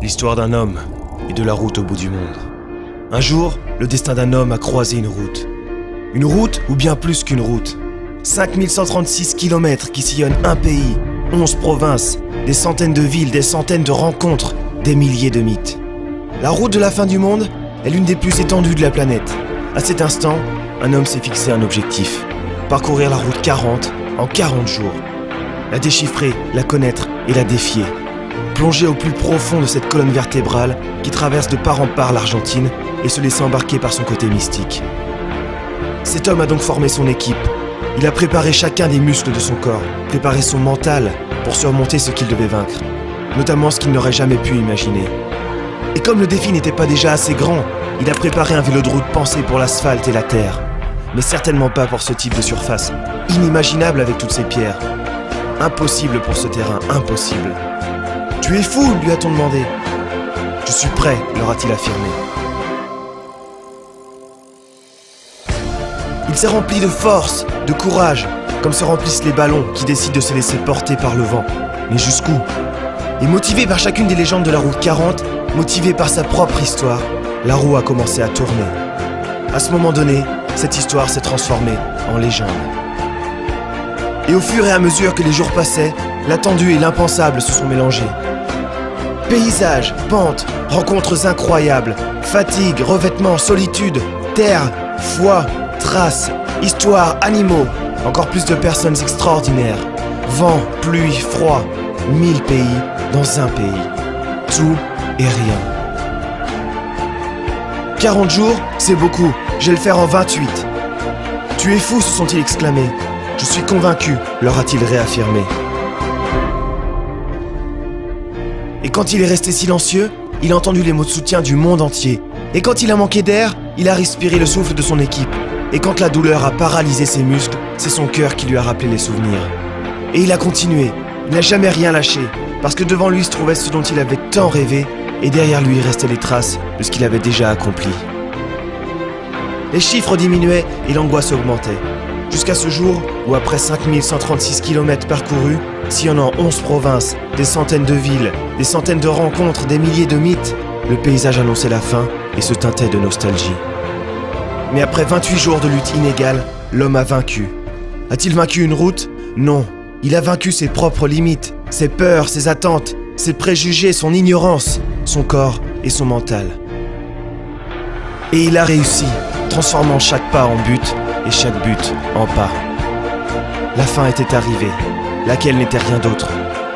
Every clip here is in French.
L'histoire d'un homme et de la route au bout du monde. Un jour, le destin d'un homme a croisé une route. Une route ou bien plus qu'une route. 5136 km qui sillonnent un pays, 11 provinces, des centaines de villes, des centaines de rencontres, des milliers de mythes. La route de la fin du monde est l'une des plus étendues de la planète. À cet instant, un homme s'est fixé un objectif. Parcourir la route 40 en 40 jours. La déchiffrer, la connaître et la défier. Plonger au plus profond de cette colonne vertébrale qui traverse de part en part l'Argentine et se laisser embarquer par son côté mystique. Cet homme a donc formé son équipe. Il a préparé chacun des muscles de son corps, préparé son mental pour surmonter ce qu'il devait vaincre, notamment ce qu'il n'aurait jamais pu imaginer. Et comme le défi n'était pas déjà assez grand, il a préparé un vélo de route pensé pour l'asphalte et la terre. Mais certainement pas pour ce type de surface, inimaginable avec toutes ces pierres. Impossible pour ce terrain, impossible. « Tu es fou !» lui a-t-on demandé. « Je suis prêt !» leur a-t-il affirmé. Il s'est rempli de force, de courage, comme se remplissent les ballons qui décident de se laisser porter par le vent. Mais jusqu'où? Et motivé par chacune des légendes de la route 40, motivé par sa propre histoire, la roue a commencé à tourner. À ce moment donné, cette histoire s'est transformée en légende. Et au fur et à mesure que les jours passaient, l'attendu et l'impensable se sont mélangés. Paysages, pentes, rencontres incroyables, fatigue, revêtements, solitude, terre, foi, traces, histoires, animaux, encore plus de personnes extraordinaires. Vent, pluie, froid, 1000 pays dans un pays. Tout et rien. 40 jours, c'est beaucoup, je vais le faire en 28. Tu es fou, se sont-ils exclamés. Je suis convaincu, leur a-t-il réaffirmé. Et quand il est resté silencieux, il a entendu les mots de soutien du monde entier. Et quand il a manqué d'air, il a respiré le souffle de son équipe. Et quand la douleur a paralysé ses muscles, c'est son cœur qui lui a rappelé les souvenirs. Et il a continué, il n'a jamais rien lâché, parce que devant lui se trouvait ce dont il avait tant rêvé, et derrière lui restaient les traces de ce qu'il avait déjà accompli. Les chiffres diminuaient et l'angoisse augmentait. Jusqu'à ce jour où, après 5136 km parcourus, sillonnant 11 provinces, des centaines de villes, des centaines de rencontres, des milliers de mythes, le paysage annonçait la fin et se teintait de nostalgie. Mais après 28 jours de lutte inégale, l'homme a vaincu. A-t-il vaincu une route? Non. Il a vaincu ses propres limites, ses peurs, ses attentes, ses préjugés, son ignorance, son corps et son mental. Et il a réussi, transformant chaque pas en but et chaque but en pas. La fin était arrivée, laquelle n'était rien d'autre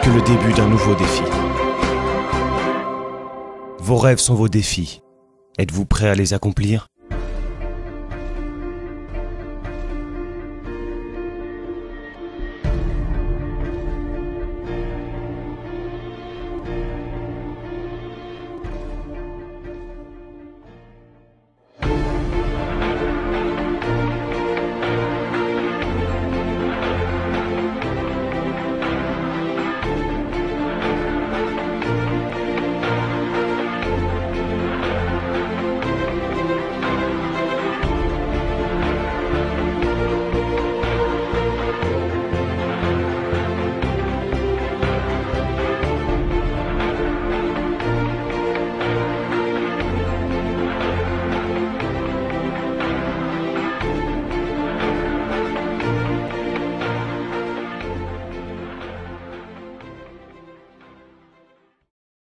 que le début d'un nouveau défi. Vos rêves sont vos défis. Êtes-vous prêt à les accomplir ?